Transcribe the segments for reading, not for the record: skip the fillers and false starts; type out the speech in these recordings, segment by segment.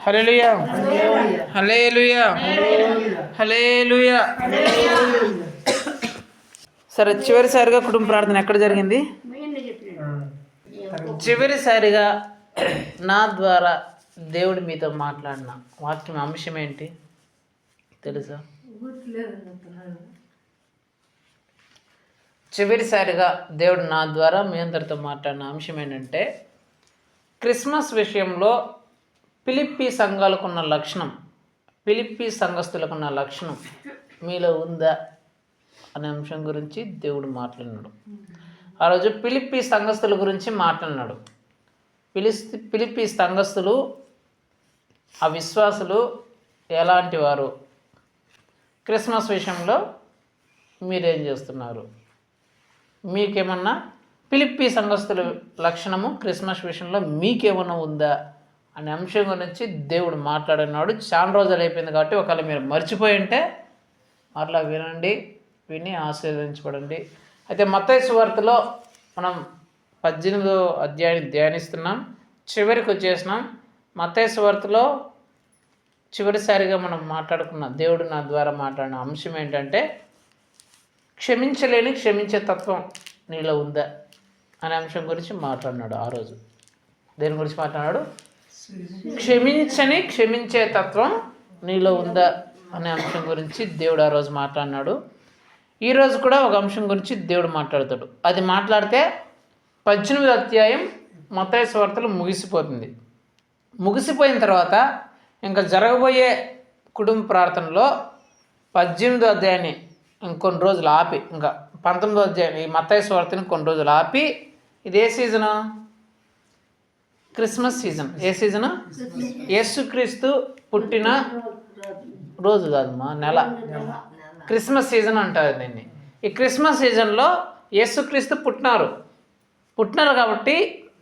హల్లెలూయా హల్లెలూయా హల్లెలూయా. సరే, చివరిసారిగా కుటుంబ ప్రార్థన ఎక్కడ జరిగింది? చివరిసారిగా నా ద్వారా దేవుడు మీతో మాట్లాడిన వాక్యం అంశం ఏంటి తెలుసా? చివరిసారిగా దేవుడు నా ద్వారా మీ అందరితో మాట్లాడిన అంశం ఏంటంటే, క్రిస్మస్ విషయంలో ఫిలిప్పీ సంఘాలకున్న లక్షణం, ఫిలిప్పీ సంఘస్థులకున్న లక్షణం మీలో ఉందా అనే అంశం గురించి దేవుడు మాట్లాడినాడు. ఆ రోజు ఫిలిప్పీ సంఘస్థుల గురించి మాట్లాడినాడు. ఫిలిప్పీ సంఘస్థులు, ఆ విశ్వాసులు ఎలాంటి వారు, క్రిస్మస్ విషయంలో మీరేం చేస్తున్నారు, మీకేమన్నా ఫిలిప్పీ సంఘస్థుల లక్షణము క్రిస్మస్ విషయంలో మీకేమన్నా ఉందా అనే అంశం గురించి దేవుడు మాట్లాడినాడు. చాలా రోజులు అయిపోయింది కాబట్టి ఒకవేళ మీరు మర్చిపోయి ఉంటే మరలా వినండి, విని ఆశీర్వదించబడండి. అయితే మత్తయి సువార్తలో మనం 18వ అధ్యాయాన్ని ధ్యానిస్తున్నాం, చివరికి వచ్చేసినాం. మత్తయి సువార్తలో చివరిసారిగా మనం మాట్లాడుకున్న దేవుడు నా ద్వారా మాట్లాడిన అంశం ఏంటంటే, క్షమించలేని క్షమించే తత్వం నీలో ఉందా అనే అంశం గురించి మాట్లాడినాడు. ఆ రోజు దేని గురించి మాట్లాడినాడు? క్షమించని క్షమించే తత్వం నీలో ఉందా అనే అంశం గురించి దేవుడు ఆ రోజు మాట్లాడినాడు. ఈరోజు కూడా ఒక అంశం గురించి దేవుడు మాట్లాడతాడు. అది మాట్లాడితే 18వ అధ్యాయం మత్తయి సువార్తలో ముగిసిపోతుంది. ముగిసిపోయిన తర్వాత ఇంకా జరగబోయే కుటుంబ ప్రార్థనలో 18వ అధ్యాయాన్ని ఇంకొన్ని రోజులు ఆపి, ఇంకా 19వ అధ్యాయం ఈ మత్తయి సువార్తని కొన్ని రోజులు ఆపి, ఇది ఏ సీజను? Christmas season. ఏ సీజను? యేసుక్రీస్తు పుట్టిన రోజు కాదమ్మా, నెల. క్రిస్మస్ సీజన్ అంటారు దీన్ని. ఈ క్రిస్మస్ సీజన్లో యేసుక్రీస్తు పుట్టినారు కాబట్టి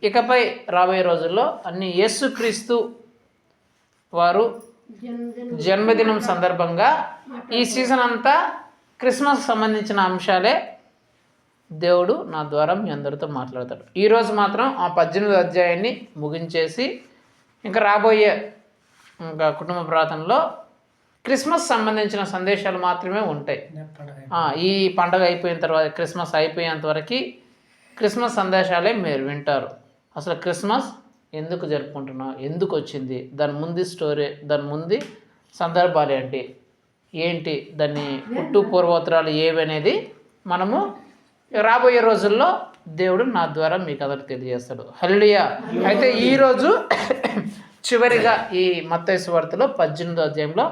ఇకపై రాబోయే రోజుల్లో అన్ని యేసుక్రీస్తు వారు జన్మదినం సందర్భంగా ఈ సీజన్ అంతా క్రిస్మస్ సంబంధించిన అంశాలే దేవుడు నా ద్వారా మీ అందరితో మాట్లాడతాడు. ఈరోజు మాత్రం ఆ 18వ అధ్యాయాన్ని ముగించేసి ఇంకా రాబోయే ఇంకా కుటుంబ ప్రార్థనలో క్రిస్మస్ సంబంధించిన సందేశాలు మాత్రమే ఉంటాయి. ఈ పండగ అయిపోయిన తర్వాత, క్రిస్మస్ అయిపోయేంత వరకు క్రిస్మస్ సందేశాలే మీరు వింటారు. అసలు క్రిస్మస్ ఎందుకు జరుపుకుంటున్నాం, ఎందుకు వచ్చింది, దాని ముందు స్టోరీ, దాని ముందు సందర్భాలు ఏంటి, దాన్ని పుట్టు పూర్వోత్తరాలు ఏవి అనేది మనము రాబోయే రోజుల్లో దేవుడు నా ద్వారా మీకు అందరికి తెలియజేస్తాడు. హల్లెలూయా. అయితే ఈరోజు చివరిగా ఈ మత్తయి సువార్తలో 18వ అధ్యాయంలో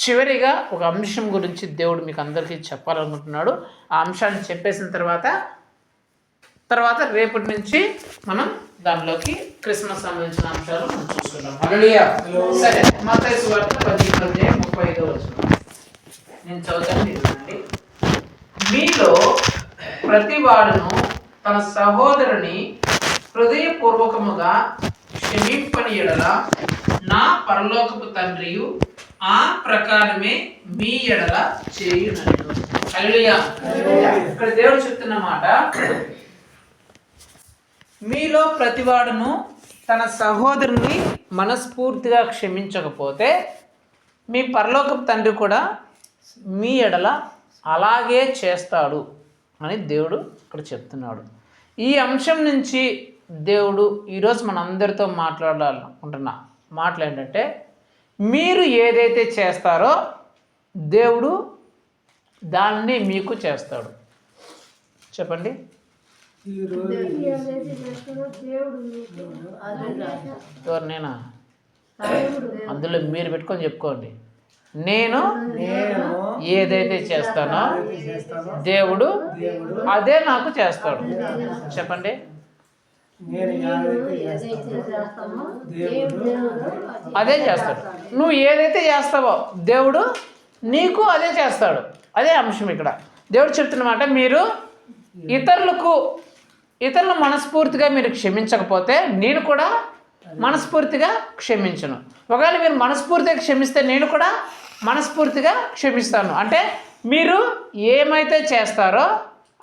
చివరిగా ఒక అంశం గురించి దేవుడు మీకు అందరికీ చెప్పాలనుకుంటున్నాడు. ఆ అంశాన్ని చెప్పేసిన తర్వాత రేపటి నుంచి మనం దానిలోకి క్రిస్మస్ సంబంధించిన అంశాలు మనం చూసుకుంటాం. హల్లెలూయా. సరే, మత్తయి సువార్త 18వ అధ్యాయం 35వ వచనం నేను చదువుతాను. మీలో ప్రతివాడును తన సహోదరుని హృదయపూర్వకముగా క్షమింపని యెడల నా పరలోకపు తండ్రియు ఆ ప్రకారమే మీ ఎడల చేయునను. హల్లెలూయా. ఇక్కడ దేవుడు చెప్తున్న మాట, మీలో ప్రతివాడును తన సహోదరుని మనస్ఫూర్తిగా క్షమించకపోతే మీ పరలోకపు తండ్రి కూడా మీ ఎడల అలాగే చేస్తాడు అని దేవుడు ఇక్కడ చెప్తున్నాడు. ఈ అంశం నుంచి దేవుడు ఈరోజు మన అందరితో మాట్లాడాలనుకుంటున్న మాటలు ఏంటంటే, మీరు ఏదైతే చేస్తారో దేవుడు దాన్ని మీకు చేస్తాడు. చెప్పండి. నేనా? అందులో మీరు పెట్టుకొని చెప్పుకోండి. నేను ఏదైతే చేస్తానో దేవుడు అదే నాకు చేస్తాడు. చెప్పండి. అదే చేస్తాడు. నువ్వు ఏదైతే చేస్తావో దేవుడు నీకు అదే చేస్తాడు. అదే అంశం ఇక్కడ దేవుడు చెప్తున్నమాట. మీరు ఇతరులను మనస్ఫూర్తిగా మీరు క్షమించకపోతే నేను కూడా మనస్ఫూర్తిగా క్షమించను. ఒకవేళ మీరు మనస్ఫూర్తిగా క్షమిస్తే నేను కూడా మనస్ఫూర్తిగా క్షమిస్తాను. అంటే మీరు ఏమైతే చేస్తారో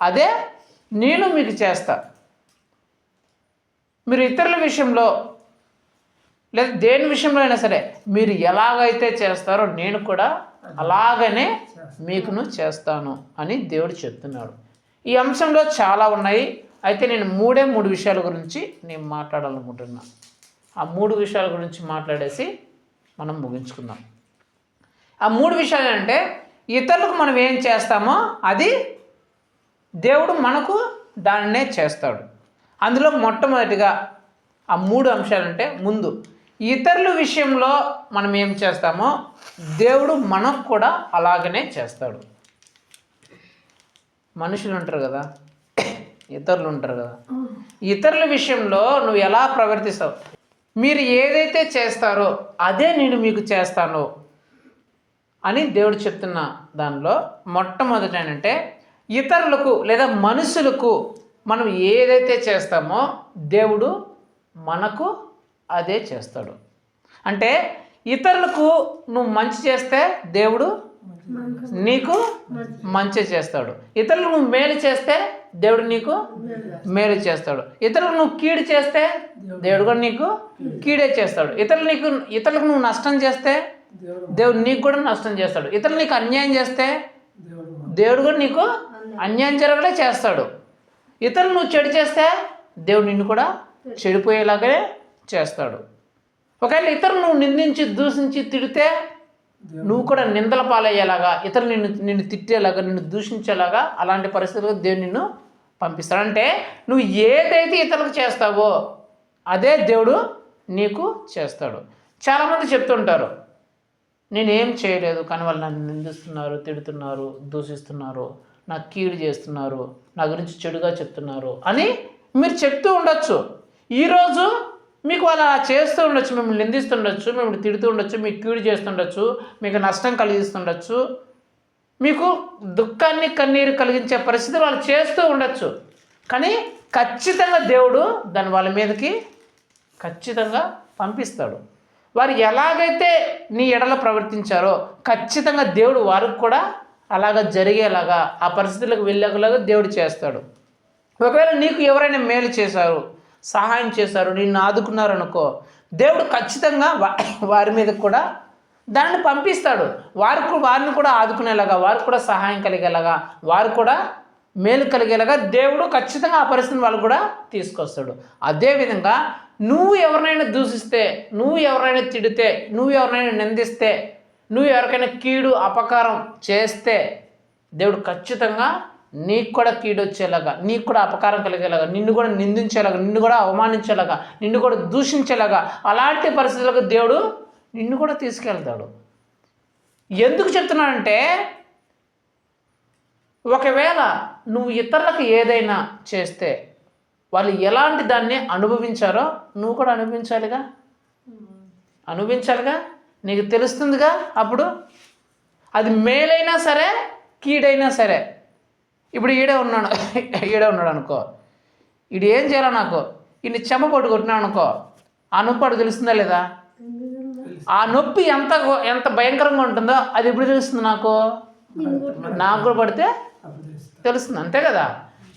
అదే నేను మీకు చేస్తా. మీరు ఇతరుల విషయంలో లేదా దేని విషయంలో అయినా సరే మీరు ఎలాగైతే చేస్తారో నేను కూడా అలాగనే మీకును చేస్తాను అని దేవుడు చెప్తున్నాడు. ఈ అంశంలో చాలా ఉన్నాయి. అయితే నేను మూడు విషయాల గురించి నేను మాట్లాడాలనుకుంటున్నా. ఆ 3 విషయాల గురించి మాట్లాడేసి మనం ముగించుకుందాం. ఆ 3 విషయాలు ఏంటంటే, ఇతరులకు మనం ఏం చేస్తామో అది దేవుడు మనకు దానినే చేస్తాడు. అందులో మొట్టమొదటిగా ఆ 3 అంశాలంటే, ముందు ఇతరుల విషయంలో మనం ఏం చేస్తామో దేవుడు మనకు కూడా అలాగనే చేస్తాడు. మనుషులు ఉంటారు కదా, ఇతరులు ఉంటారు కదా, ఇతరుల విషయంలో నువ్వు ఎలా ప్రవర్తిస్తావు, మీరు ఏదైతే చేస్తారో అదే నేను మీకు చేస్తాను అని దేవుడు చెప్తున్న దానిలో మొట్టమొదటి ఏంటంటే, ఇతరులకు లేదా మనుషులకు మనం ఏదైతే చేస్తామో దేవుడు మనకు అదే చేస్తాడు. అంటే ఇతరులకు నువ్వు మంచి చేస్తే దేవుడు నీకు మంచి చేస్తాడు. ఇతరులకు నువ్వు మేలు చేస్తే దేవుడు నీకు మేలు చేస్తాడు. ఇతరులకు నువ్వు కీడు చేస్తే దేవుడు కూడా నీకు కీడే చేస్తాడు. ఇతరులకు నువ్వు నష్టం చేస్తే దేవుడు నీకు కూడా నష్టం చేస్తాడు. ఇతరులు నీకు అన్యాయం చేస్తే దేవుడు కూడా నీకు అన్యాయం జరగలే చేస్తాడు. ఇతరులు నువ్వు చెడు చేస్తే దేవుడు నిన్ను కూడా చెడిపోయేలాగే చేస్తాడు. ఒకవేళ ఇతరులు నువ్వు నిందించి దూషించి తిడితే నువ్వు కూడా నిందల పాలయ్యేలాగా, ఇతరులు నిన్ను తిట్టేలాగా, నిన్ను దూషించేలాగా అలాంటి పరిస్థితుల్లో దేవుడు నిన్ను పంపిస్తాడు. అంటే నువ్వు ఏదైతే ఇతరులకు చేస్తావో అదే దేవుడు నీకు చేస్తాడు. చాలామంది చెప్తుంటారు, నేనేం చేయలేదు కానీ వాళ్ళు నన్ను నిందిస్తున్నారు, తిడుతున్నారు, దూషిస్తున్నారు, నాకు కీడు చేస్తున్నారు, నా గురించి చెడుగా చెప్తున్నారు అని మీరు చెప్తూ ఉండొచ్చు. ఈరోజు మీకు వాళ్ళు అలా చేస్తూ ఉండొచ్చు, మిమ్మల్ని నిందిస్తుండొచ్చు, మిమ్మల్ని తిడుతూ ఉండొచ్చు, మీకు కీడు చేస్తుండొచ్చు, మీకు నష్టం కలిగిస్తుండొచ్చు, మీకు దుఃఖాన్ని కన్నీరు కలిగించే పరిస్థితి వాళ్ళు చేస్తూ ఉండొచ్చు. కానీ ఖచ్చితంగా దేవుడు దాన్ని వాళ్ళ మీదకి ఖచ్చితంగా పంపిస్తాడు. వారు ఎలాగైతే నీ ఎడల ప్రవర్తించారో ఖచ్చితంగా దేవుడు వారికి కూడా అలాగ జరిగేలాగా, ఆ పరిస్థితులకు వెళ్ళేలాగా దేవుడు చేస్తాడు. ఒకవేళ నీకు ఎవరైనా మేలు చేశారు, సహాయం చేశారు, నిన్ను ఆదుకున్నారు అనుకో, దేవుడు ఖచ్చితంగా వారి మీద కూడా దాన్ని పంపిస్తాడు. వారిని కూడా ఆదుకునేలాగా, వారికి కూడా సహాయం కలిగేలాగా, వారు కూడా మేలు కలిగేలాగా దేవుడు ఖచ్చితంగా ఆ పరిస్థితిని వాళ్ళు కూడా తీసుకొస్తాడు. అదేవిధంగా నువ్వు ఎవరినైనా దూషిస్తే, నువ్వు ఎవరైనా తిడితే, నువ్వు ఎవరినైనా నిందిస్తే, నువ్వు ఎవరికైనా కీడు అపకారం చేస్తే దేవుడు ఖచ్చితంగా నీకు కూడా కీడు వచ్చేలాగా, నీకు కూడా అపకారం కలిగేలాగా, నిన్ను కూడా నిందించేలాగా, నిన్ను కూడా అవమానించేలాగా, నిన్ను కూడా దూషించేలాగా అలాంటి పరిస్థితులకు దేవుడు నిన్ను కూడా తీసుకెళ్తాడు. ఎందుకు చెప్తున్నానంటే, ఒకవేళ నువ్వు ఇతరులకు ఏదైనా చేస్తే వాళ్ళు ఎలాంటి దాన్ని అనుభవించారో నువ్వు కూడా అనుభవించాలిగా, నీకు తెలుస్తుందిగా. అప్పుడు అది మేలైనా సరే కీడైనా సరే. ఇప్పుడు ఈడే ఉన్నాడు అనుకో, ఈడు ఏం చేయాలో నాకు ఈయన చెమ్మ పట్టు కొట్టినా అనుకో, ఆ నొప్పి అడు తెలుస్తుందా లేదా? ఆ నొప్పి ఎంత భయంకరంగా ఉంటుందో అది ఎప్పుడు తెలుస్తుంది నాకు కూడా పడితే తెలుస్తుంది, అంతే కదా.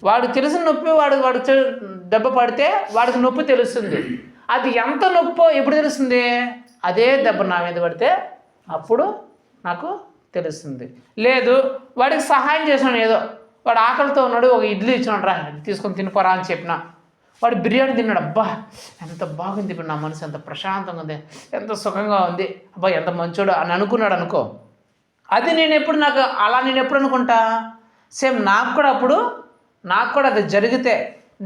వాడు తెలిసిన నొప్పి వాడు దెబ్బ పడితే వాడికి నొప్పి తెలుస్తుంది. అది ఎంత నొప్పో ఎప్పుడు తెలుస్తుంది? అదే దెబ్బ నా మీద పడితే అప్పుడు నాకు తెలుస్తుంది. లేదు, వాడికి సహాయం చేసినాను, ఏదో వాడు ఆకలితో ఉన్నాడు, ఒక ఇడ్లీ ఇచ్చినాడు, రా తీసుకొని తినిపోరా అని చెప్పిన, వాడు బిర్యానీ తిన్నాడు, అబ్బా ఎంత బాగుంది, ఇప్పుడు నా మనసు ఎంత ప్రశాంతంగా ఉంది, ఎంత సుఖంగా ఉంది, అబ్బా ఎంత మంచోడు అని అనుకున్నాడు అనుకో. అది నేను ఎప్పుడు అనుకుంటా, సేమ్ నాకు కూడా అది జరిగితే,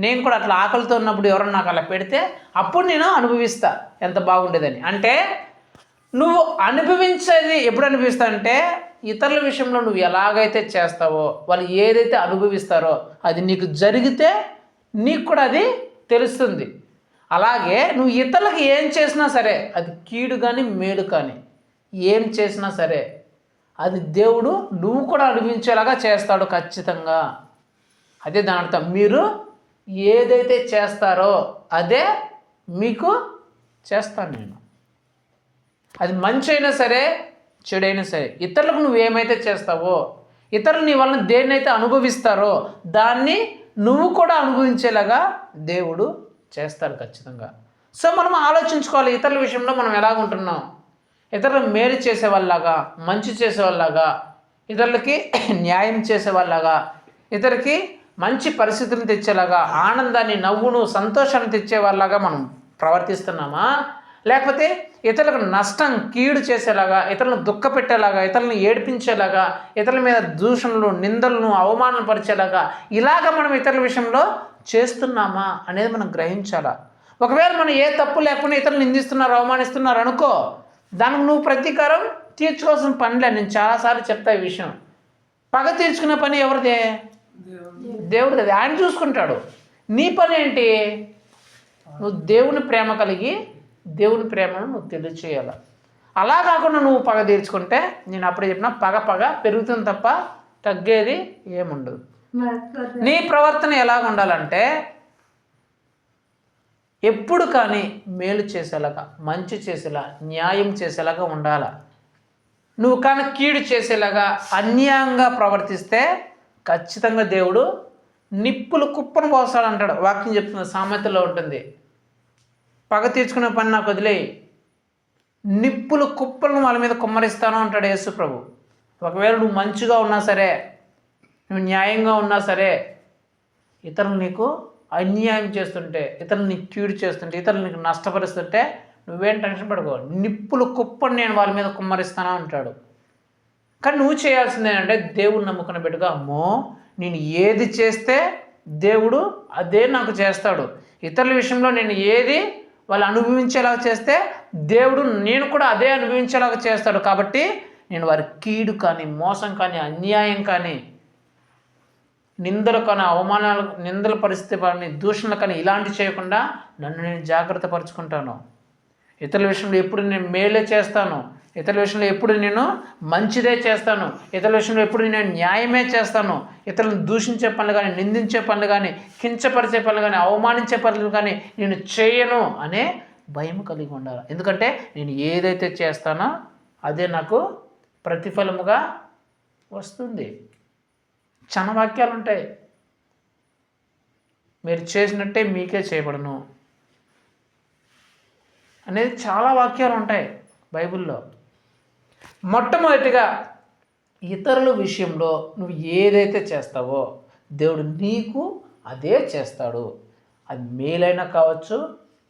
నేను కూడా అట్లా ఆకలితో ఉన్నప్పుడు ఎవరన్నా నాకు అలా పెడితే అప్పుడు నేను అనుభవిస్తా ఎంత బాగుండేదని. అంటే నువ్వు అనుభవించేది ఎప్పుడు అనుభవిస్తా అంటే, ఇతరుల విషయంలో నువ్వు ఎలాగైతే చేస్తావో, వాళ్ళు ఏదైతే అనుభవిస్తారో అది నీకు జరిగితే నీకు కూడా అది తెలుస్తుంది. అలాగే నువ్వు ఇతరులకు ఏం చేసినా సరే, అది కీడు కానీ మేలు కానీ ఏం చేసినా సరే అది దేవుడు నువ్వు కూడా అనుభవించేలాగా చేస్తాడు ఖచ్చితంగా. అదే దాని అర్థం. మీరు ఏదైతే చేస్తారో అదే మీకు చేస్తాను నేను. అది మంచి అయినా సరే చెడైనా సరే, ఇతరులకు నువ్వు ఏమైతే చేస్తావో, ఇతరులు నీ వలన దేన్నైతే అనుభవిస్తారో దాన్ని నువ్వు కూడా అనుభవించేలాగా దేవుడు చేస్తాడు ఖచ్చితంగా. సో మనం ఆలోచించుకోవాలి ఇతరుల విషయంలో మనం ఎలాగుంటున్నాం. ఇతరులు మేలు చేసేవాళ్ళలాగా, మంచి చేసేవాళ్ళలాగా, ఇతరులకి న్యాయం చేసేవాళ్ళలాగా, ఇతరులకి మంచి పరిస్థితులను తెచ్చేలాగా, ఆనందాన్ని, నవ్వును, సంతోషాన్ని తెచ్చేవాళ్ళలాగా మనం ప్రవర్తిస్తున్నామా, లేకపోతే ఇతరులకు నష్టం, కీడు చేసేలాగా, ఇతరులను దుఃఖపెట్టేలాగా, ఇతరులను ఏడిపించేలాగా, ఇతరుల మీద దూషణలు, నిందలను, అవమానం పరిచేలాగా ఇలాగ మనం ఇతరుల విషయంలో చేస్తున్నామా అనేది మనం గ్రహించాలా. ఒకవేళ మనం ఏ తప్పు లేకుండా ఇతరులు నిందిస్తున్నారు, అవమానిస్తున్నారు అనుకో, దానికి నువ్వు ప్రతీకారం తీర్చుకోవాల్సిన పనిలే. నేను చాలాసార్లు చెప్తా ఈ విషయం. పగ తీర్చుకునే పని ఎవరిదే? దేవుడిది. ఆయన చూసుకుంటాడు. నీ పని ఏంటి? నువ్వు దేవుని ప్రేమ కలిగి దేవుని ప్రేమను నువ్వు తెలియచేయాలి. అలా కాకుండా నువ్వు పగ తీర్చుకుంటే, నేను అప్పుడే చెప్పిన, పగ పెరుగుతుంది తప్ప తగ్గేది ఏముండదు. నీ ప్రవర్తన ఎలాగ ఉండాలంటే ఎప్పుడు కానీ మేలు చేసేలాగా, మంచి చేసేలా, న్యాయం చేసేలాగా ఉండాల. నువ్వు కానీ కీడు చేసేలాగా, అన్యాయంగా ప్రవర్తిస్తే ఖచ్చితంగా దేవుడు నిప్పులు కుప్పను పోస్తాడంటాడు. వాక్యం చెప్తుంది, సామెతలో ఉంటుంది. పగ తీర్చుకునే పని నాకు వదిలేయి, నిప్పులు కుప్పలను వాళ్ళ మీద కుమ్మరిస్తాను అంటాడు యేసు ప్రభు. ఒకవేళ నువ్వు మంచిగా ఉన్నా సరే, నువ్వు న్యాయంగా ఉన్నా సరే, ఇతరులు నీకు అన్యాయం చేస్తుంటే, ఇతరులు నీకు కీడు చేస్తుంటే, ఇతరులు నీకు నష్టపరుస్తుంటే నువ్వేం టెన్షన్ పడుకో, నిప్పులు కుప్పని నేను వాళ్ళ మీద కుమ్మరిస్తాను అంటాడు. కానీ నువ్వు చేయాల్సింది ఏంటంటే, దేవుడు నమ్ముకున్న బిడ్డగా, అమ్మో నేను ఏది చేస్తే దేవుడు అదే నాకు చేస్తాడు, ఇతరుల విషయంలో నేను ఏది వాళ్ళు అనుభవించేలాగా చేస్తే దేవుడు నేను కూడా అదే అనుభవించేలాగా చేస్తాడు. కాబట్టి నేను వారి కీడు కానీ, మోసం కానీ, అన్యాయం కానీ, నిందలు కానీ, అవమానాలు, నిందల పరిస్థితి కానీ, దూషణలు కానీ ఇలాంటివి చేయకుండా నన్ను నేను జాగ్రత్త పరుచుకుంటాను. ఇతరుల విషయంలో ఎప్పుడు నేను మేలే చేస్తాను, ఇతరుల విషయంలో ఎప్పుడు నేను మంచిదే చేస్తాను, ఇతరుల విషయంలో ఎప్పుడు నేను న్యాయమే చేస్తాను, ఇతరులను దూషించే పనులు కానీ, నిందించే పనులు కానీ, కించపరిచే పనులు కానీ, అవమానించే పనులు కానీ నేను చేయను అనే భయం కలిగి ఉండాలి. ఎందుకంటే నేను ఏదైతే చేస్తానో అదే నాకు ప్రతిఫలముగా వస్తుంది. చాలా వాక్యాలు ఉంటాయి. మీరు చేసినట్టే మీకే చేయబడను అనేది చాలా వాక్యాలు ఉంటాయి బైబిల్లో. మొట్టమొదటిగా ఇతరుల విషయంలో నువ్వు ఏదైతే చేస్తావో దేవుడు నీకు అదే చేస్తాడు. అది మేలైనా కావచ్చు,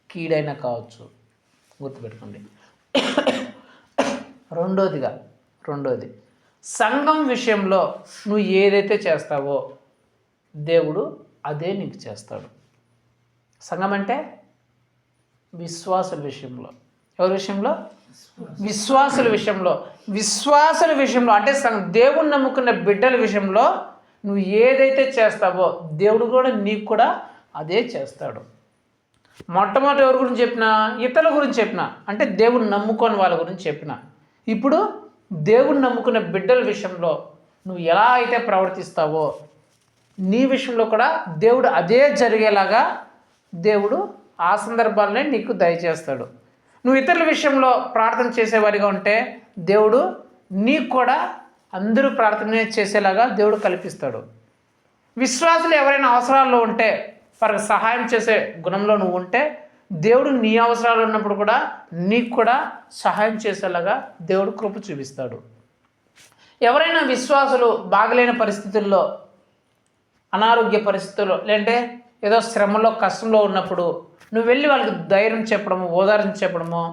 కీడైనా కావచ్చు, గుర్తుపెట్టుకోండి. రెండోది సంఘం విషయంలో నువ్వు ఏదైతే చేస్తావో దేవుడు అదే నీకు చేస్తాడు. సంఘం అంటే విశ్వాసుల విషయంలో. ఎవరి విషయంలో? విశ్వాసుల విషయంలో. విశ్వాసుల విషయంలో అంటే దేవుని నమ్ముకున్న బిడ్డల విషయంలో నువ్వు ఏదైతే చేస్తావో దేవుడు కూడా నీకు కూడా అదే చేస్తాడు. మొట్టమొదటి ఎవరి గురించి చెప్పినా? ఇతరుల గురించి చెప్పిన, అంటే దేవుని నమ్ముకొని వాళ్ళ గురించి చెప్పిన. ఇప్పుడు దేవుని నమ్ముకున్న బిడ్డల విషయంలో నువ్వు ఎలా అయితే ప్రవర్తిస్తావో నీ విషయంలో కూడా దేవుడు అదే జరిగేలాగా దేవుడు ఆ సందర్భాలనే నీకు దయచేస్తాడు. నువ్వు ఇతరుల విషయంలో ప్రార్థన చేసేవారిగా ఉంటే దేవుడు నీకు కూడా అందరూ ప్రార్థన చేసేలాగా దేవుడు కల్పిస్తాడు. విశ్వాసులు ఎవరైనా అవసరాల్లో ఉంటే వారికి సహాయం చేసే గుణంలో నువ్వు ఉంటే దేవుడు నీ అవసరాలు ఉన్నప్పుడు కూడా నీకు కూడా సహాయం చేసేలాగా దేవుడు కృప చూపిస్తాడు. ఎవరైనా విశ్వాసులు బాగలేని పరిస్థితుల్లో, అనారోగ్య పరిస్థితుల్లో, లేదంటే ఏదో శ్రమలో, కష్టంలో ఉన్నప్పుడు నువ్వు వెళ్ళి వాళ్ళకి ధైర్యం చెప్పడము, ఓదార్చి చెప్పడము,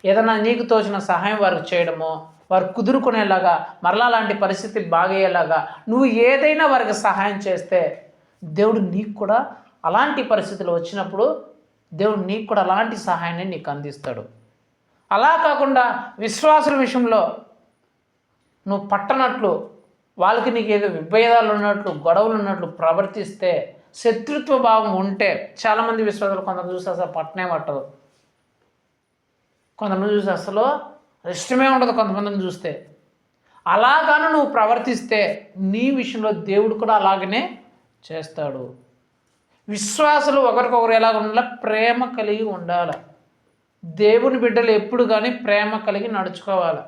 ఏదైనా నీకు తోచిన సహాయం వారికి చేయడము, వారు కుదురుకునేలాగా, మరలా లాంటి పరిస్థితి బాగయ్యేలాగా నువ్వు ఏదైనా వారికి సహాయం చేస్తే దేవుడు నీకు కూడా అలాంటి పరిస్థితులు వచ్చినప్పుడు దేవుడు నీకు కూడా అలాంటి సహాయాన్ని నీకు అందిస్తాడు. అలా కాకుండా విశ్వాసుల విషయంలో నువ్వు పట్టనట్లు, వాళ్ళకి నీకు ఏదో విభేదాలు ఉన్నట్లు, గొడవలు ఉన్నట్లు ప్రవర్తిస్తే, శత్రుత్వ భావం ఉంటే, చాలామంది విశ్వాసులు కొంతమంది చూస్తే అసలు పట్టనే పట్టదు, కొంతమంది చూస్తే అసలు ఇష్టమే ఉండదు కొంతమందిని చూస్తే. అలాగాను నువ్వు ప్రవర్తిస్తే నీ విషయంలో దేవుడు కూడా అలాగనే చేస్తాడు. విశ్వాసులు ఒకరికొకరు ఎలాగ ఉండాలి? ప్రేమ కలిగి ఉండాలి. దేవుని బిడ్డలు ఎప్పుడు కానీ ప్రేమ కలిగి నడుచుకోవాలి.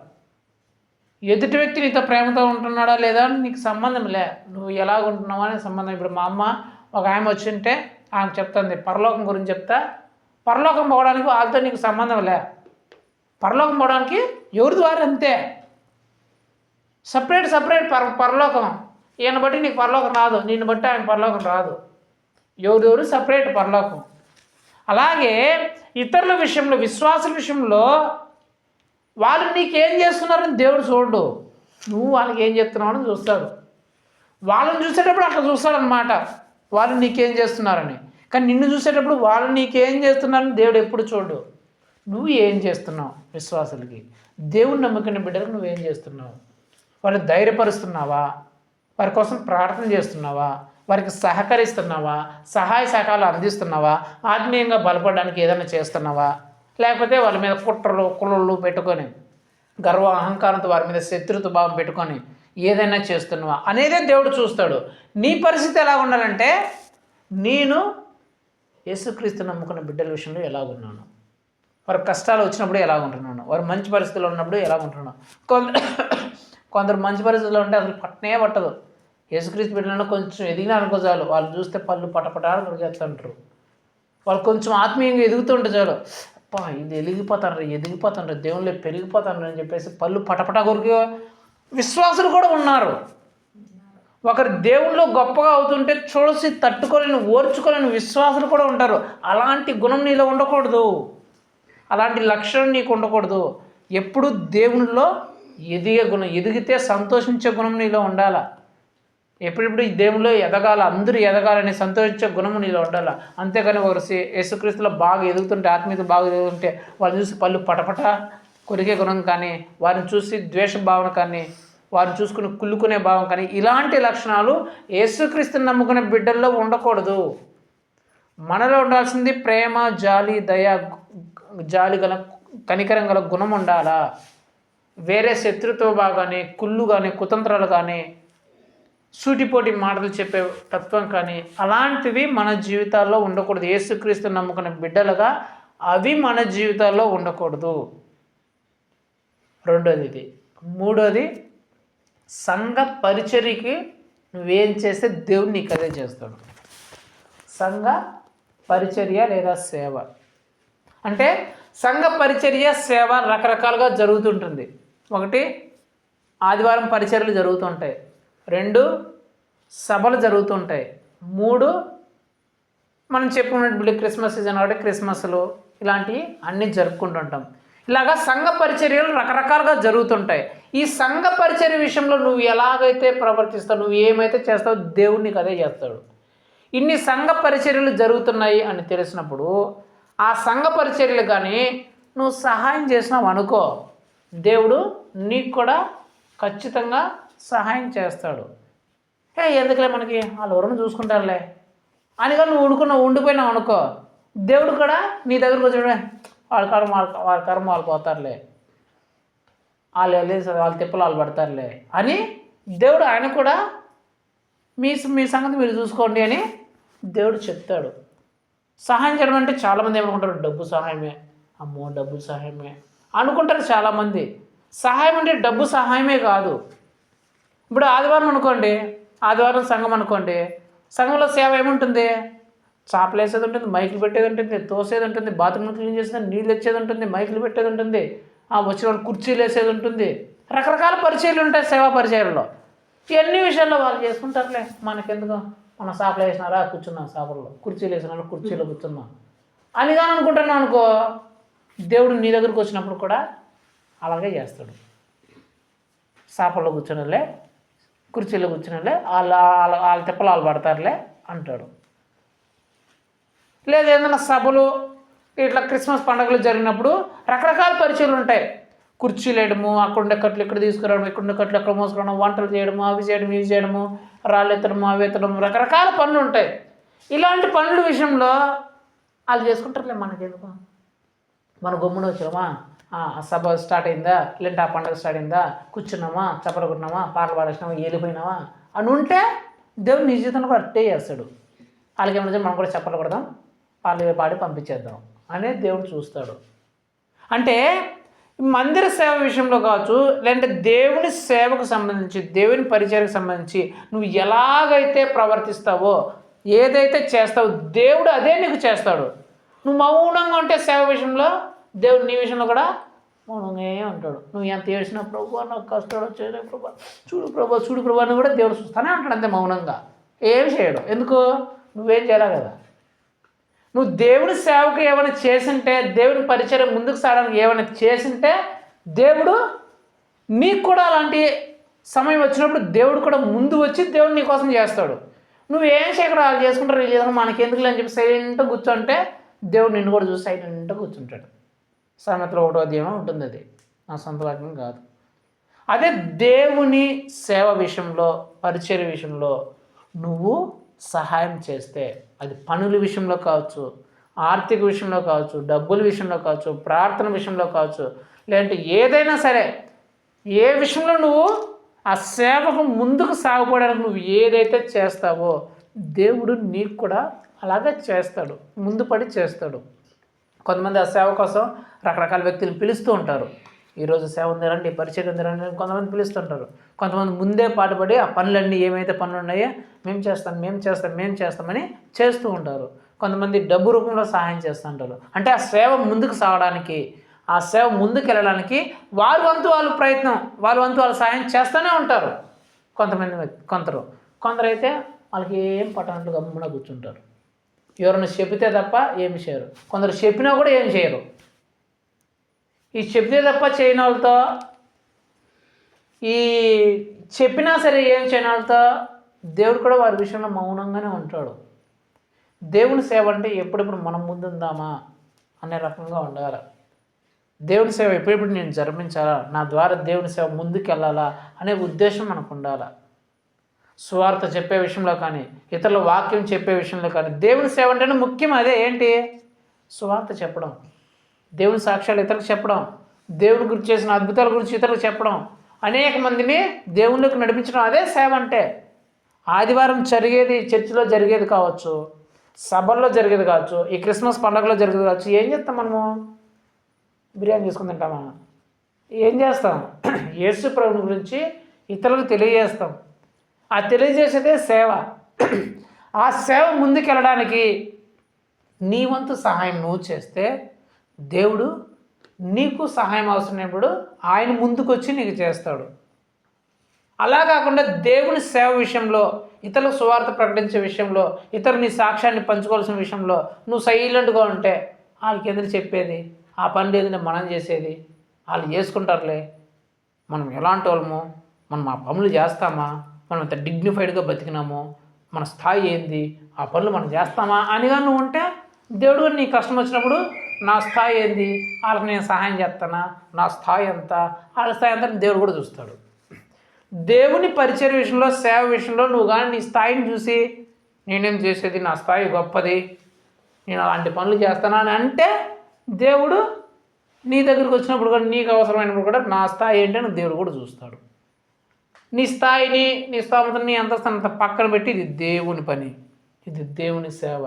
ఎదుటి వ్యక్తి నీతో ప్రేమతో ఉంటున్నాడా లేదా అని నీకు సంబంధం లే, నువ్వు ఎలాగ ఉంటున్నావా అనే సంబంధం. ఇప్పుడు మా అమ్మ ఒక ఆమె వచ్చింటే ఆమె చెప్తుంది, పరలోకం గురించి చెప్తా, పరలోకం పోవడానికి వాళ్ళతో నీకు సంబంధం లే. పరలోకం పోవడానికి ఎవరి ద్వారా అంతే, సపరేట్ పరలోకం. ఈయన బట్టి నీకు పరలోకం రాదు, నిన్ను బట్టి ఆయన పరలోకం రాదు. ఎవరెవరు సపరేట్ పరలోకం. అలాగే ఇతరుల విషయంలో, విశ్వాసుల విషయంలో వాళ్ళు నీకేం చేస్తున్నారని దేవుడు చూడు, నువ్వు వాళ్ళకి ఏం చేస్తున్నావు అని చూస్తాడు. వాళ్ళని చూసేటప్పుడు అట్లా చూస్తాడనమాట, వాళ్ళు నీకేం చేస్తున్నారని. కానీ నిన్ను చూసేటప్పుడు వాళ్ళు నీకేం చేస్తున్నారని దేవుడు ఎప్పుడు చూడు. నువ్వు ఏం చేస్తున్నావు విశ్వాసులకి, దేవుని నమ్ముకునే బిడ్డలకు నువ్వేం చేస్తున్నావు? వాళ్ళని ధైర్యపరుస్తున్నావా? వారి కోసం ప్రార్థన చేస్తున్నావా? వారికి సహకరిస్తున్నావా? సహాయ సహకారాలు అందిస్తున్నావా? ఆత్మీయంగా బలపడడానికి ఏదైనా చేస్తున్నావా? లేకపోతే వాళ్ళ మీద కుట్రలు కుళ్ళలు పెట్టుకొని, గర్వ అహంకారంతో వారి మీద శత్రుత్వ భావం పెట్టుకొని ఏదైనా చేస్తున్నావా అనేదే దేవుడు చూస్తాడు. నీ పరిస్థితి ఎలా ఉండాలంటే, నేను యేసుక్రీస్తు నమ్ముకున్న బిడ్డల విషయంలో ఎలాగున్నాను, వారి కష్టాలు వచ్చినప్పుడు ఎలా ఉంటున్నాను, వారు మంచి పరిస్థితుల్లో ఉన్నప్పుడు ఎలా ఉంటున్నాను. కొందరు మంచి పరిస్థితుల్లో ఉంటే అసలు పట్టనే పట్టదు. యేసుక్రీస్తు బిడ్డలను కొంచెం ఎదిగిన అనుకో చాలు, వాళ్ళు చూస్తే పళ్ళు పటపటాలు కొరికేస్తుంటారు. వాళ్ళు కొంచెం ఆత్మీయంగా ఎదుగుతుంటే చాలు, అప్పా ఇది ఎదిగిపోతాను దేవుళ్ళు పెరిగిపోతాను అని చెప్పేసి పళ్ళు పటపటా కొరికే విశ్వాసులు కూడా ఉన్నారు. ఒకరు దేవుళ్ళు గొప్పగా అవుతుంటే చూసి తట్టుకోలేని, ఓర్చుకోలేని విశ్వాసులు కూడా ఉంటారు. అలాంటి గుణం నీలో ఉండకూడదు, అలాంటి లక్షణం నీకు ఉండకూడదు. ఎప్పుడు దేవునిలో ఎదిగే గుణం, ఎదిగితే సంతోషించే గుణం నీలో ఉండాలా. ఎప్పుడిప్పుడు ఈ దేవుల్లో ఎదగాల, అందరూ ఎదగాలని సంతోషించే గుణము నీలో ఉండాలి. అంతేకాని ఒకరు యేసుక్రీస్తులో బాగా ఎదుగుతుంటే, ఆత్మీయత బాగా ఎదుగుతుంటే వాళ్ళని చూసి పళ్ళు పటపట కొరికే గుణం కానీ, వారిని చూసి ద్వేష భావన కానీ, వారిని చూసుకుని కుళ్ళుకునే భావం కానీ, ఇలాంటి లక్షణాలు యేసుక్రీస్తుని నమ్ముకునే బిడ్డల్లో ఉండకూడదు. మనలో ఉండాల్సింది ప్రేమ, జాలి, దయ, జాలి గల, కనికరం గల గుణం ఉండాలా. వేరే శత్రుత్వ భాగాన్ని, కుళ్ళు కానీ, కుతంత్రాలు కానీ, సూటిపోటి మాటలు చెప్పే తత్వం కానీ అలాంటివి మన జీవితాల్లో ఉండకూడదు. యేసుక్రీస్తు నమ్ముకునే బిడ్డలుగా అవి మన జీవితాల్లో ఉండకూడదు. రెండోది ఇది. మూడోది, సంఘ పరిచర్యకి నువ్వేం చేస్తే దేవుడు నీకు అదే చేస్తాడు. సంఘ పరిచర్య లేదా సేవ అంటే, సంఘ పరిచర్య సేవ రకరకాలుగా జరుగుతుంటుంది. ఒకటి, ఆదివారం పరిచర్యలు జరుగుతుంటాయి. 2, సభలు జరుగుతుంటాయి. 3, మనం చెప్పుకున్నట్టు క్రిస్మస్ సీజన్ కాబట్టి క్రిస్మస్లు ఇలాంటివి అన్నీ జరుపుకుంటుంటాం. ఇలాగా సంఘ పరిచర్యలు రకరకాలుగా జరుగుతుంటాయి. ఈ సంఘ పరిచర్య విషయంలో నువ్వు ఎలాగైతే ప్రవర్తిస్తావు, నువ్వు ఏమైతే చేస్తావో దేవుడు నీకు అదే చేస్తాడు. ఇన్ని సంఘ పరిచర్యలు జరుగుతున్నాయి అని తెలిసినప్పుడు ఆ సంఘ పరిచర్యలు కానీ నువ్వు సహాయం చేసినావు అనుకో, దేవుడు నీకు కూడా ఖచ్చితంగా సహాయం చేస్తాడు. ఎందుకులే మనకి వాళ్ళు ఎవరైనా చూసుకుంటారులే అని కానీ నువ్వు ఉండిపోయినావు అనుకో, దేవుడు కూడా నీ దగ్గరకు వచ్చాడు, వాళ్ళ కర్మ వాళ్ళు పోతారులే, వాళ్ళ తిప్పలు వాళ్ళు పడతారులే అని దేవుడు ఆయన కూడా మీ సంగతి మీరు చూసుకోండి అని దేవుడు చెప్తాడు. సహాయం చేయడం అంటే చాలామంది ఏమనుకుంటారు, డబ్బు సహాయమే, అమ్మో డబ్బు సహాయమే అనుకుంటారు చాలామంది. సహాయం అంటే డబ్బు సహాయమే కాదు. ఇప్పుడు ఆదివారం అనుకోండి, ఆదివారం సంఘం అనుకోండి, సంఘంలో సేవ ఏముంటుంది? చాపలు వేసేది ఉంటుంది, మైకులు పెట్టేది ఉంటుంది, తోసేది ఉంటుంది, బాత్రూమ్ క్లీన్ చేసేది, నీళ్ళు వచ్చేది ఉంటుంది, మైకులు పెట్టేది ఉంటుంది, వచ్చిన వాళ్ళు కుర్చీలు వేసేది ఉంటుంది. రకరకాల పరిచయాలు ఉంటాయి సేవా పరిచయాల్లో. ఇవన్నీ విషయాల్లో వాళ్ళు చేసుకుంటారులే, మనకెందుకు, మన చేపలు వేసినారా కూర్చున్నాం, చేపల్లో కుర్చీలు వేసినారా కుర్చీలో కూర్చున్నాం అని కానీ అనుకుంటున్నాం అనుకో, దేవుడు నీ దగ్గరకు వచ్చినప్పుడు కూడా అలాగే చేస్తాడు. చేపల్లో కూర్చున్నలే, కుర్చీలో కూర్చున్నలే, వాళ్ళ తిప్పలు వాళ్ళు పడతారులే అంటాడు. లేదా ఏదైనా సభలు ఇట్లా క్రిస్మస్ పండుగలు జరిగినప్పుడు రకరకాల పరిచయాలు ఉంటాయి. కుర్చీలు వేయడము, అక్కడుండే కట్లు ఇక్కడ తీసుకురావడం, ఇక్కడుండే కట్లు అక్కడ మోసుకురావడం, వంటలు చేయడము, అవి చేయడం, ఇవి చేయడము, రాళ్ళు ఎత్తడము, అవి ఎత్తడం, రకరకాల పనులు ఉంటాయి. ఇలాంటి పనుల విషయంలో వాళ్ళు చేసుకుంటారులే, మనకెందుకు, మన గమ్మున వచ్చామా, సభ స్టార్ట్ అయిందా, లేదంటే ఆ పండుగ స్టార్ట్ అయిందా, కూర్చున్నామా, చప్పలు కొట్టినామా, పాటలు పాడేసినామా, వెళ్ళిపోయినావా అని ఉంటే దేవుడు నీ జీవితంలో కూడా అట్టే చేస్తాడు. వాళ్ళకి ఏమైనా మనం కూడా చప్పలు కొడదాం, పాటలు పాడి పంపించేద్దాం అనేది దేవుడు చూస్తాడు. అంటే మందిర సేవ విషయంలో కావచ్చు, లేదంటే దేవుని సేవకు సంబంధించి, దేవుని పరిచయకు సంబంధించి నువ్వు ఎలాగైతే ప్రవర్తిస్తావో, ఏదైతే చేస్తావో దేవుడు అదే నీకు చేస్తాడు. నువ్వు మౌనంగా ఉంటే సేవ విషయంలో దేవుడు నీ విషయంలో కూడా మౌనంగా ఉంటాడు. నువ్వు ఎంత ఏడ్చినా ప్రభు నాకు కష్టాలు వచ్చాయి ప్రభా చూడు ప్రభా అని కూడా దేవుడు చూస్తానే అంటాడు అంతే మౌనంగా. ఏం చేయడు. ఎందుకు? నువ్వేం చేయాలి కదా. నువ్వు దేవుడి సేవకు ఏమైనా చేసింటే, దేవుని పరిచయం ముందుకు సాగడానికి ఏమైనా చేసింటే దేవుడు నీకు కూడా అలాంటి సమయం వచ్చినప్పుడు దేవుడు కూడా ముందు వచ్చి దేవుడు నీ కోసం చేస్తాడు. నువ్వేం చేయకుండా వాళ్ళు చేసుకుంటారు లేదని మనకెందుకు అని చెప్పి సైలెంట్గా కూర్చోంటే దేవుడు నిన్ను కూడా చూసి సైలెంట్గా కూర్చుంటాడు. సామెతలో 1వ అధ్యాయం ఉంటుంది. అది నా సొంత వాక్యం కాదు. అదే దేవుని సేవ విషయంలో, పరిచర్య విషయంలో నువ్వు సహాయం చేస్తే, అది పనుల విషయంలో కావచ్చు, ఆర్థిక విషయంలో కావచ్చు, డబ్బుల విషయంలో కావచ్చు, ప్రార్థన విషయంలో కావచ్చు, లేదంటే ఏదైనా సరే ఏ విషయంలో నువ్వు ఆ సేవకు ముందుకు సాగపోవడానికి నువ్వు ఏదైతే చేస్తావో దేవుడు నీకు కూడా అలాగే చేస్తాడు, ముందు పడి చేస్తాడు. కొంతమంది ఆ సేవ కోసం రకరకాల వ్యక్తులను పిలుస్తూ ఉంటారు. ఈరోజు సేవ ఉంది రండి, పరిచయం ఉంది రండి కొంతమంది పిలుస్తుంటారు. కొంతమంది ముందే పాటుపడి ఆ పనులన్నీ ఏమైతే పనులు ఉన్నాయో మేము చేస్తామని చేస్తూ ఉంటారు. కొంతమంది డబ్బు రూపంలో సహాయం చేస్తుంటారు. అంటే ఆ సేవ ముందుకు సాగడానికి, ఆ సేవ ముందుకు వెళ్ళడానికి వాళ్ళ వంతు వాళ్ళు సహాయం చేస్తూనే ఉంటారు. కొందరైతే వాళ్ళకి ఏం పట్టనట్లు గమ్మున కూర్చుంటారు. ఎవరైనా చెబితే తప్ప ఏమి చేయరు. కొందరు చెప్పినా కూడా ఏం చేయరు. ఈ చెబితే తప్ప చేయని వాళ్ళతో, ఈ చెప్పినా సరే ఏం చేయని వాళ్ళతో దేవుడు కూడా వారి విషయంలో మౌనంగానే ఉంటాడు. దేవుని సేవ అంటే ఎప్పుడెప్పుడు మనం ముందుందామా అనే రకంగా ఉండాలి. దేవుని సేవ ఎప్పుడెప్పుడు నేను జరిపించాలా, నా ద్వారా దేవుని సేవ ముందుకు వెళ్ళాలా అనే ఉద్దేశం మనకు ఉండాలి. సువార్త చెప్పే విషయంలో కానీ, ఇతరుల వాక్యం చెప్పే విషయంలో కానీ దేవుని సేవ అంటేనే ముఖ్యం. అదే ఏంటి? సువార్త చెప్పడం, దేవుని సాక్ష్యాలు ఇతరులకు చెప్పడం, దేవుని గురించి చేసిన అద్భుతాల గురించి ఇతరులకు చెప్పడం, అనేక మందిని దేవుళ్ళకి నడిపించడం, అదే సేవ అంటే. ఆదివారం జరిగేది చర్చిలో జరిగేది కావచ్చు, సభల్లో జరిగేది కావచ్చు, ఈ క్రిస్మస్ పండుగలో జరిగేది కావచ్చు. ఏం చేస్తాం మనము? బిర్యానీ చేసుకుని తింటామా? ఏం చేస్తాం? యేసు ప్రభుని గురించి ఇతరులకు తెలియజేస్తాం. ఆ తెలియజేసేదే సేవ. ఆ సేవ ముందుకెళ్ళడానికి నీ వంతు సహాయం నువ్వు చేస్తే దేవుడు నీకు సహాయం అవసరమైనప్పుడు ఆయన ముందుకు వచ్చి నీకు చేస్తాడు. అలా కాకుండా దేవుని సేవ విషయంలో, ఇతరుల సువార్త ప్రకటించే విషయంలో, ఇతరుని సాక్ష్యాన్ని పంచుకోవాల్సిన విషయంలో నువ్వు సైలెంట్గా ఉంటే వాళ్ళకి ఎదురు చెప్పేది, ఆ పని ఏదైనా మనం చేసేది, వాళ్ళు చేసుకుంటారులే, మనం ఎలాంటి వాళ్ళము, మనం ఆ పనులు చేస్తామా, మనం అంత డిగ్నిఫైడ్గా బతికినాము, మన స్థాయి ఏంది, ఆ పనులు మనం చేస్తామా అనిగా నువ్వు ఉంటే దేవుడు నీ కష్టం వచ్చినప్పుడు నా స్థాయి ఏంది, వాళ్ళకి నేను సహాయం చేస్తానా, నా స్థాయి ఎంత, వాళ్ళ స్థాయి ఎంత దేవుడు కూడా చూస్తాడు. దేవుని పరిచయ విషయంలో, సేవ విషయంలో నువ్వు కానీ నీ స్థాయిని చూసి నేనేం చేసేది, నా స్థాయి గొప్పది, నేను అలాంటి పనులు చేస్తానా అని అంటే దేవుడు నీ దగ్గరికి వచ్చినప్పుడు కూడా, నీకు అవసరమైనప్పుడు కూడా నా స్థాయి ఏంటని దేవుడు కూడా చూస్తాడు. నీ స్థాయిని, నీ స్తోమతని, అంత పక్కన పెట్టి ఇది దేవుని పని, ఇది దేవుని సేవ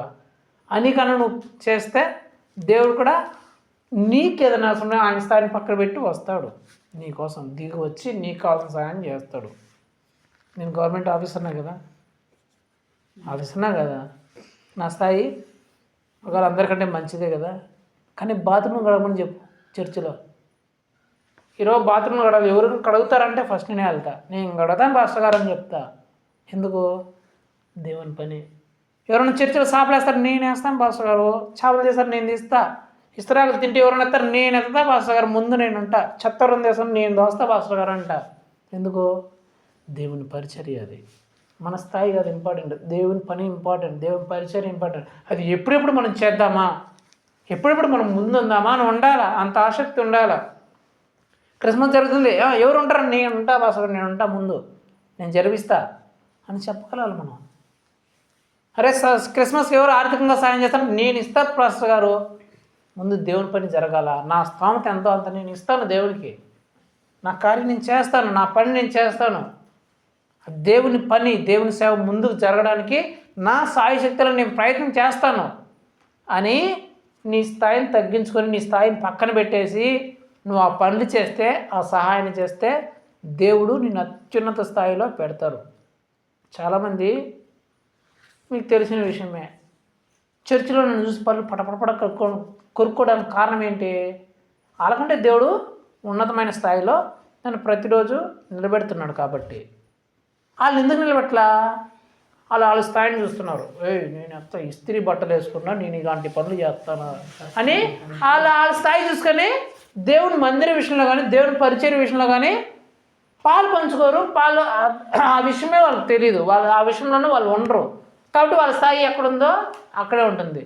అని కన్నా నువ్వు చేస్తే దేవుడు కూడా నీకు ఏదైనా అవసరం ఆయన స్థాయిని పక్కన పెట్టి వస్తాడు, నీకోసం దిగి వచ్చి నీకు కావాల్సిన సహాయం చేస్తాడు. నేను గవర్నమెంట్ ఆఫీసర్నా కదా, నా స్థాయి ఒకవేళ అందరికంటే మంచిదే కదా, కానీ బాత్రూమ్ గడవమని చెప్పు చర్చిలో. ఈరోజు బాత్రూమ్ గడవాలి, ఎవరు కడుగుతారంటే ఫస్ట్ నేనే వెళ్తా, నేను గడతాను పాస్టర్ గారు అని చెప్తా. ఎందుకు? దేవుని పని. ఎవరైనా చర్చిలో చేపలు వేస్తారు, నేను వేస్తాను పాస్టర్ గారు. చేపలు చేస్తారు, నేను తీస్తా. ఇస్తరాకులు తింటే ఎవరైనా ఎత్తారు, నేను ఎత్తా పాస్టర్ గారు, ముందు నేను ఉంటా. చెత్తరం చేస్తాను, నేను దోస్తా పాస్టర్ గారు అంట. ఎందుకు? దేవుని పరిచర్య అది. మన స్థాయి అది ఇంపార్టెంట్, దేవుని పని ఇంపార్టెంట్, దేవుని పరిచర్య ఇంపార్టెంట్. అది ఎప్పుడెప్పుడు మనం చేద్దామా, ఎప్పుడెప్పుడు మనం ముందుందామా అని ఉండాలా, అంత ఆసక్తి ఉండాలా. క్రిస్మస్ జరుగుతుంది, ఎవరు ఉంటారు, నేను ఉంటా పాస్టర్, నేను ఉంటా ముందు, నేను జరిపిస్తా అని చెప్పగలాలి మనం. అరే క్రిస్మస్కి ఎవరు ఆర్థికంగా సాయం చేస్తాను, నేను ఇస్తాను పాస్టర్ గారు. ముందు దేవుని పని జరగాల, నా స్థోమత ఎంతో అంత నేను ఇస్తాను దేవునికి, నా కార్యం నేను చేస్తాను, నా పని నేను చేస్తాను. దేవుని పని, దేవుని సేవ ముందుకు జరగడానికి నా సాయశక్తులను నేను ప్రయత్నం చేస్తాను అని నీ స్థాయిని తగ్గించుకొని, నీ స్థాయిని పక్కన పెట్టేసి నువ్వు ఆ పనులు చేస్తే, ఆ సహాయాన్ని చేస్తే దేవుడు నిన్ను అత్యున్నత స్థాయిలో పెడతారు. చాలామంది మీకు తెలిసిన విషయమే, చర్చిలో నన్ను చూసి పళ్ళు పటపటపట కొరుక్కోవడానికి కారణం ఏంటి? అలాగంటే దేవుడు ఉన్నతమైన స్థాయిలో నన్ను ప్రతిరోజు నిలబెడుతున్నాడు కాబట్టి. వాళ్ళు ఎందుకు నిలబెట్టలా? వాళ్ళ స్థాయిని చూస్తున్నారు. నేను ఎంత ఇస్త్రీ బట్టలు వేసుకున్నా, నేను ఇలాంటి పనులు చేస్తాను అని వాళ్ళ స్థాయి చూసుకొని దేవుని మందిర విషయంలో కానీ దేవుని పరిచయ విషయంలో కానీ పాలు పంచుకోరు. ఆ విషయమే వాళ్ళకి తెలియదు. వాళ్ళు ఆ విషయంలోనే వాళ్ళు ఉండరు. కాబట్టి వాళ్ళ స్థాయి ఎక్కడుందో అక్కడే ఉంటుంది.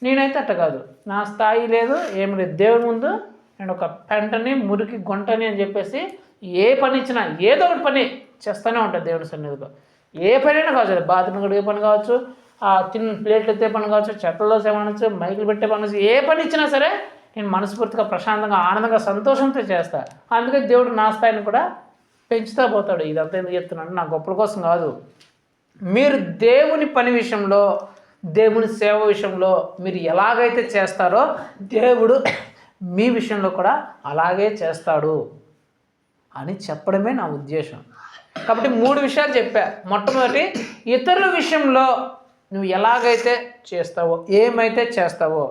నేనైతే అట్ట కాదు, నా స్థాయి లేదు, ఏమి లేదు. దేవుని ముందు నేను ఒక పెంటని, మురికి గుంటని అని చెప్పేసి ఏ పని ఇచ్చినా ఏదో ఒకటి పని చేస్తూనే ఉంటుంది దేవుని సన్నిధిలో. ఏ పనైనా కావచ్చు, బాత్రూమ్ కడిగే పని కావచ్చు, తిన్న ప్లేట్లు ఎత్తే పని కావచ్చు, చెత్తలో సేవనొచ్చు, మైకులు పెట్టే పని కావచ్చు, ఏ పని ఇచ్చినా సరే నేను మనస్ఫూర్తిగా ప్రశాంతంగా ఆనందంగా సంతోషంతో చేస్తాను. అందుకే దేవుడు నా స్థాయిని కూడా పెంచుతూ పోతాడు. ఇదంతా ఎందుకు చెప్తున్నాను? నా గొప్పల కోసం కాదు. మీరు దేవుని పని విషయంలో, దేవుని సేవ విషయంలో మీరు ఎలాగైతే చేస్తారో దేవుడు మీ విషయంలో కూడా అలాగే చేస్తాడు అని చెప్పడమే నా ఉద్దేశం. కాబట్టి 3 విషయాలు చెప్పా. మొట్టమొదటి, ఇతరుల విషయంలో నువ్వు ఎలాగైతే చేస్తావో, ఏమైతే చేస్తావో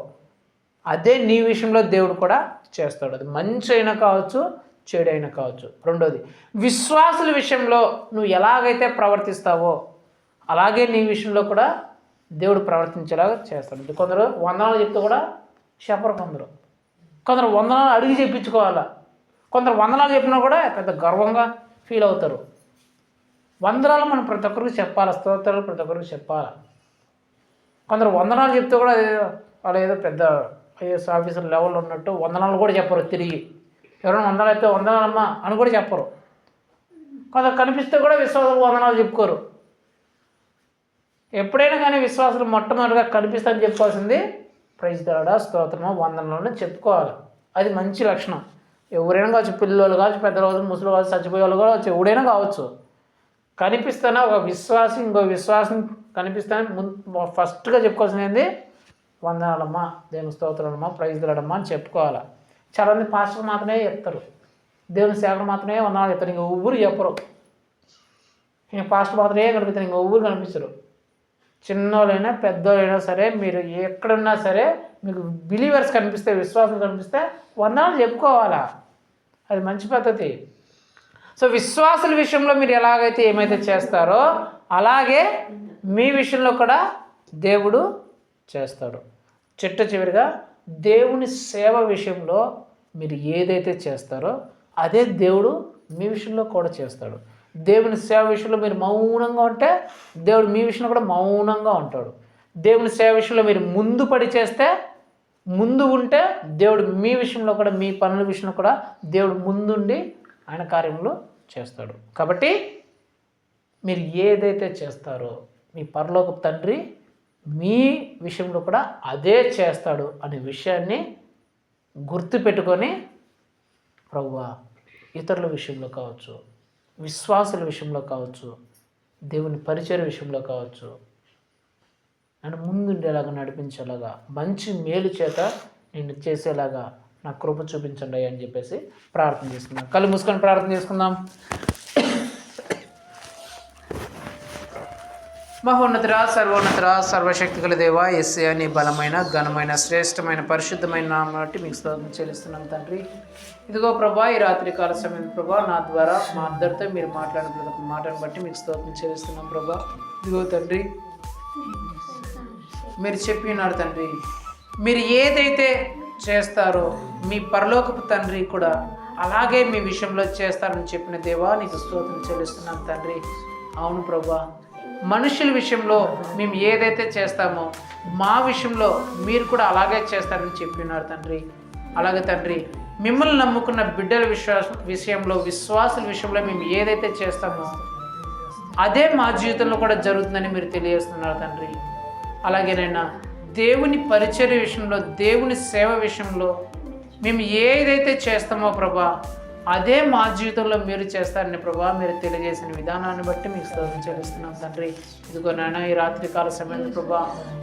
అదే నీ విషయంలో దేవుడు కూడా చేస్తాడు. అది మంచి అయినా కావచ్చు, చెడు అయినా కావచ్చు. రెండోది, విశ్వాసుల విషయంలో నువ్వు ఎలాగైతే ప్రవర్తిస్తావో అలాగే నీ విషయంలో కూడా దేవుడు ప్రవర్తించేలాగా చేస్తాడు. కొందరు వందనాలు చెప్తే కూడా చెప్పరు, కొందరు వందనాలు అడిగి చెప్పించుకోవాలా, కొందరు వందనాలు చెప్పినా కూడా పెద్ద గర్వంగా ఫీల్ అవుతారు. వందనాలు మనం ప్రతి ఒక్కరికి చెప్పాలి, స్తోత్రాలు ప్రతి ఒక్కరికి చెప్పాలి. కొందరు వందనాలు చెప్తే కూడా వాళ్ళు ఏదో పెద్ద ఐఏఎస్ ఆఫీసర్ లెవెల్లో ఉన్నట్టు వందనాలు కూడా చెప్పరు. తిరిగి ఎవరైనా వందనాలు అయితే వందనాలమ్మా అని కూడా చెప్పరు. కొందరు కనిపిస్తే కూడా విశ్వాసులు వందనాలు చెప్పుకోరు. ఎప్పుడైనా కానీ విశ్వాసులు మొట్టమొదటిగా కనిపిస్తారని చెప్పుకోవాల్సింది ప్రైజ్ లార్డ్, స్తోత్రము, వందనాలను చెప్పుకోవాలి. అది మంచి లక్షణం. ఎవరైనా కావచ్చు, పిల్లలు కావచ్చు, పెద్దలు కావచ్చు, ముసలు కావచ్చు, చచ్చిపోయే వాళ్ళు కూడా కావచ్చు, ఎవడైనా కావచ్చు. కనిపిస్తానే ఒక విశ్వాసం ఇంకో విశ్వాసం కనిపిస్తానే ఫస్ట్గా చెప్పుకోవాల్సింది ఏంది? వందనాలమ్మా, దేవుని స్తోత్రాలమ్మా, ప్రైజ్ లార్డ్ అమ్మా అని చెప్పుకోవాలి. చాలామంది పాస్టర్ మాత్రమే చెప్తారు, దేవుని సేవలు మాత్రమే వందనాలు చెప్తారు, ఇంక ఊరు చెప్పరు. ఇంక పాస్టర్ మాత్రమే కనిపిస్తారు, ఇంక ఊరు కనిపించరు. చిన్నోళ్ళైనా పెద్దోళ్ళైనా సరే, మీరు ఎక్కడున్నా సరే మీకు బిలీవర్స్ కనిపిస్తే, విశ్వాసం కనిపిస్తే వందనాలు చెప్పుకోవాలా. అది మంచి పద్ధతి. సో విశ్వాసుల విషయంలో మీరు ఎలాగైతే ఏమైతే చేస్తారో అలాగే మీ విషయంలో కూడా దేవుడు చేస్తాడు. చివరిగా దేవుని సేవ విషయంలో మీరు ఏదైతే చేస్తారో అదే దేవుడు మీ విషయంలో కూడా చేస్తాడు. దేవుని సేవ విషయంలో మీరు మౌనంగా ఉంటే దేవుడు మీ విషయంలో కూడా మౌనంగా ఉంటాడు. దేవుని సేవ విషయంలో మీరు ముందు పడి చేస్తే, ముందు ఉంటే దేవుడు మీ విషయంలో కూడా, మీ పనుల విషయంలో కూడా దేవుడు ముందుండి ఆయన కార్యములు చేస్తాడు. కాబట్టి మీరు ఏదైతే చేస్తారో మీ పరలోకపు తండ్రి మీ విషయంలో కూడా అదే చేస్తాడు అనే విషయాన్ని గుర్తుపెట్టుకొని, ప్రభువా ఇతరుల విషయంలో కావచ్చు, విశ్వాసుల విషయంలో కావచ్చు, దేవుని పరిచయ విషయంలో కావచ్చు, నన్ను ముందుండేలాగా నడిపించేలాగా, మంచి మేలు చేత నేను చేసేలాగా నా కృప చూపించండి అని చెప్పేసి ప్రార్థన చేసుకుందాం. కళ్ళు మూసుకొని ప్రార్థన చేసుకుందాం. మహోన్నతుడా, సర్వోన్నతుడా, సర్వశక్తి గల దేవా, యేసయ్యా నీ బలమైన, ఘనమైన, శ్రేష్టమైన, పరిశుద్ధమైన నామమును బట్టి మీకు స్తోత్రం చెల్లిస్తున్నాం తండ్రి. ఇదిగో ప్రభా, ఈ రాత్రి కాల సమయం ప్రభా, నా ద్వారా మా అందరితో మీరు మాట్లాడిన ప్రతి ఒక్క మాటను బట్టి మీకు స్తోత్రం చెల్లిస్తున్నాం ప్రభా. ఇదిగో తండ్రి, మీరు చెప్పినారు తండ్రి, మీరు ఏదైతే చేస్తారో మీ పరలోకపు తండ్రి కూడా అలాగే మీ విషయంలో చేస్తారని చెప్పిన దేవా, నీకు స్తోత్రం చెల్లిస్తున్నాం తండ్రి. అవును ప్రభా, మనుషుల విషయంలో మేము ఏదైతే చేస్తామో మా విషయంలో మీరు కూడా అలాగే చేస్తారని చెప్పినారు తండ్రి. అలాగే తండ్రి, మిమ్మల్ని నమ్ముకున్న బిడ్డల విషయంలో, విశ్వాసుల విషయంలో మేము ఏదైతే చేస్తామో అదే మా జీవితంలో కూడా జరుగుతుందని మీరు తెలియజేస్తున్నారు తండ్రి. అలాగేనైనా దేవుని పరిచర్య విషయంలో, దేవుని సేవ విషయంలో మేము ఏదైతే చేస్తామో ప్రభా అదే మా జీవితంలో మీరు చేస్తారని ప్రభా మీరు తెలియజేసిన విధానాన్ని బట్టి మీకు స్తోత్రం చెల్లిస్తున్నాం తండ్రి. ఇదిగో నాయన, ఈ రాత్రి కాల సమయంలో ప్రభా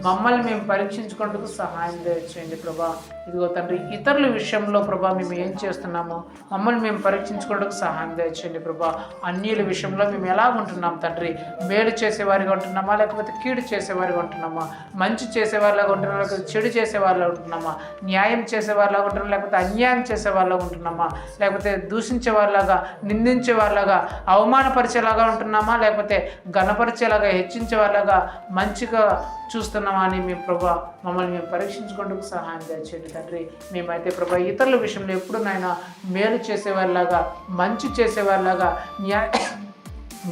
మమ్మల్ని మేము పరీక్షించుకుంటూ సహాయం చేయండి ప్రభా. ఇదిగో తండ్రి ఇతరుల విషయంలో ప్రభా మేము ఏం చేస్తున్నామో మమ్మల్ని మేము పరీక్షించుకోవడానికి సహాయం దయచేయండి ప్రభా. అన్యుల విషయంలో మేము ఎలా ఉంటున్నాం తండ్రి? మేలు చేసేవారిగా ఉంటున్నామా, లేకపోతే కీడు చేసేవారిగా ఉంటున్నామా? మంచి చేసేవారిలాగా ఉంటున్నామా, లేకపోతే చెడు చేసేవారిలాగా ఉంటున్నామా? న్యాయం చేసేవారిలాగా ఉంటున్నామా, లేకపోతే అన్యాయం చేసేవారిలాగా ఉంటున్నామా? లేకపోతే దూషించేవారిలాగా, నిందించేవారిలాగా, అవమానపరిచేలాగా ఉంటున్నామా, లేకపోతే ఘనపరిచేలాగా, హెచ్చించేవారిలాగా మంచిగా చూస్తున్నామా అని మీ ప్రభా మమ్మల్ని మేము పరీక్షించుకోవడానికి సహాయం చేయండి తండ్రి. మేమైతే ప్రభా ఇతరుల విషయంలో ఎప్పుడు నాయన మేలు చేసేవారిలాగా, మంచి చేసేవారిలాగా,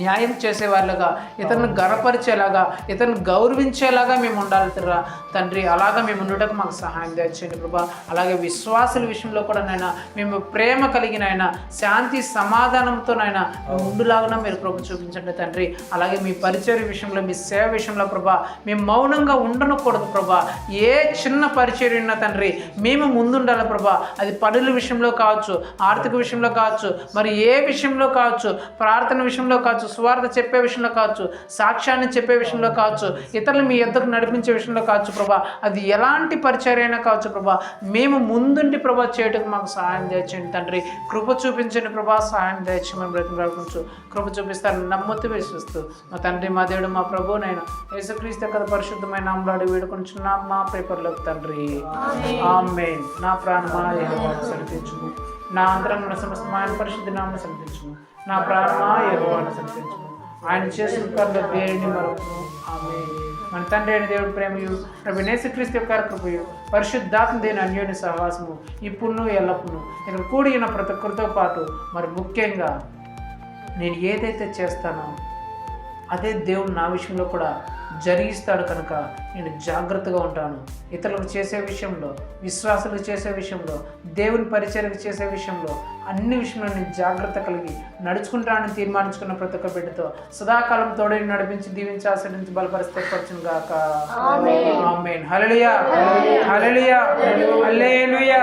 న్యాయం చేసేవాళ్ళగా, ఇతరులను గణపరిచేలాగా, ఇతరులను గౌరవించేలాగా మేము ఉండాలి తండ్రి. అలాగా మేము ఉండటం మాకు సహాయం చేయండి ప్రభా. అలాగే విశ్వాసుల విషయంలో కూడా నైనా మేము ప్రేమ కలిగిన ఆయన, శాంతి సమాధానంతో నైనా మేము ఉండులాగా మీరు ప్రభు చూపించండి తండ్రి. అలాగే మీ పరిచర్య విషయంలో, మీ సేవ విషయంలో ప్రభా మేము మౌనంగా ఉండనకూడదు ప్రభా. ఏ చిన్న పరిచర్య ఉన్నా తండ్రి మేము ముందుండాలి ప్రభా. అది పనుల విషయంలో కావచ్చు, ఆర్థిక విషయంలో కావచ్చు, మరి ఏ విషయంలో కావచ్చు, ప్రార్థన విషయంలో కావచ్చు, సువార్త చెప్పే విషయంలో కావచ్చు, సాక్ష్యాన్ని చెప్పే విషయంలో కావచ్చు, ఇతరులు మీ యొద్దకు నడిపించే విషయంలో కావచ్చు ప్రభా. అది ఎలాంటి పరిచర్య అయినా కావచ్చు ప్రభా. మేము ముందుండి ప్రభా చేయటకు మాకు సహాయం దయచేయండి తండ్రి. కృప చూపించండి ప్రభా, సహాయం దయచేయమని బ్రతిమలాడుకుంటూ కృప చూపిస్తాను నమ్ముతూ విశ్వసిస్తూ మా తండ్రి, మా దేవుడు, మా ప్రభువునైనా యేసుక్రీస్తు కదా పరిశుద్ధమైన నామములో వేడుకొంచున్నాం మా పేపర్లోకి తండ్రి. ఆమేన్. నా ప్రాణమా యెహోవాను స్తుతించుము, నా అంతరంగ సమస్తమైన పరిశుద్ధ నామమును స్తుతించుము. నా ప్రాణమా యెహోవాను స్తుతించుము, ఆయన చేసిన పనుల దేనిని మరొకము. ఆమేన్. మన తండ్రి అయిన దేవుడి ప్రేమయు, ప్రభు యేసుక్రీస్తు యొక్క కృపయు, పరిశుద్ధాత్మ దేని అన్యోన్య సహవాసము ఇప్పుడును ఎల్లప్పుడూ ఇక్కడ కూడిన ప్రతి ఒక్కరితో పాటు, మరి ముఖ్యంగా నేను ఏదైతే చేస్తానో అదే దేవుడు నా విషయంలో కూడా జరిగిస్తాడు కనుక నేను జాగ్రత్తగా ఉంటాను. ఇతరులకు చేసే విషయంలో, విశ్వాసాలకు చేసే విషయంలో, దేవుని పరిచర్యకు చేసే విషయంలో, అన్ని విషయంలో నేను జాగ్రత్త కలిగి నడుచుకుంటానని తీర్మానించుకున్న ప్రతి ఒక్క బిడ్డతో సదాకాలం తోడని నడిపించి, దీవించి, ఆశీర్వదించి, బలపరిస్తే పరచును గాక. ఆమేన్. హల్లెలూయా, హల్లెలూయా, హల్లెలూయా.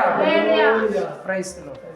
Praise the lord.